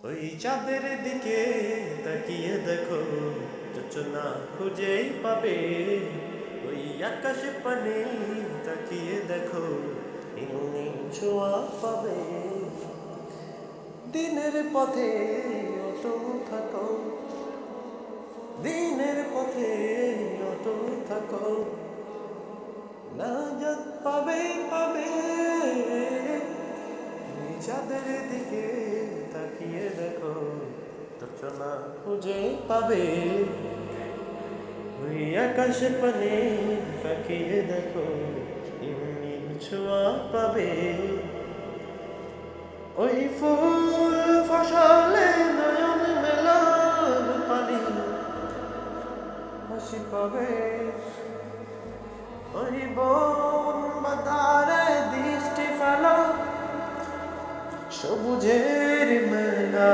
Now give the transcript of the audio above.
ওই চাঁদের দিকে তাকিয়ে দেখো, যোচনা খুঁজেই পাবে। ওই আকাশে পানে তাকিয়ে দেখো, এমনি ছোঁয়া পাবে। দিনের পথে অটল থাকো, দিনের পথে অটল থাকো, নাজাত পাবে পাবে। ওই চাঁদের দিকে তাকিয়ে দেখো, যোচনা খুঁজে পাবে। ওই আকাশে পানে তাকিয়ে দেখো, এমনি ছোঁয়া পাবে। ওই ফুল ফসলে নয়ন মেলার পানি হাসি পাবে। ওই বন বাতারে দৃষ্টি ফেলো, সবুজের মেলা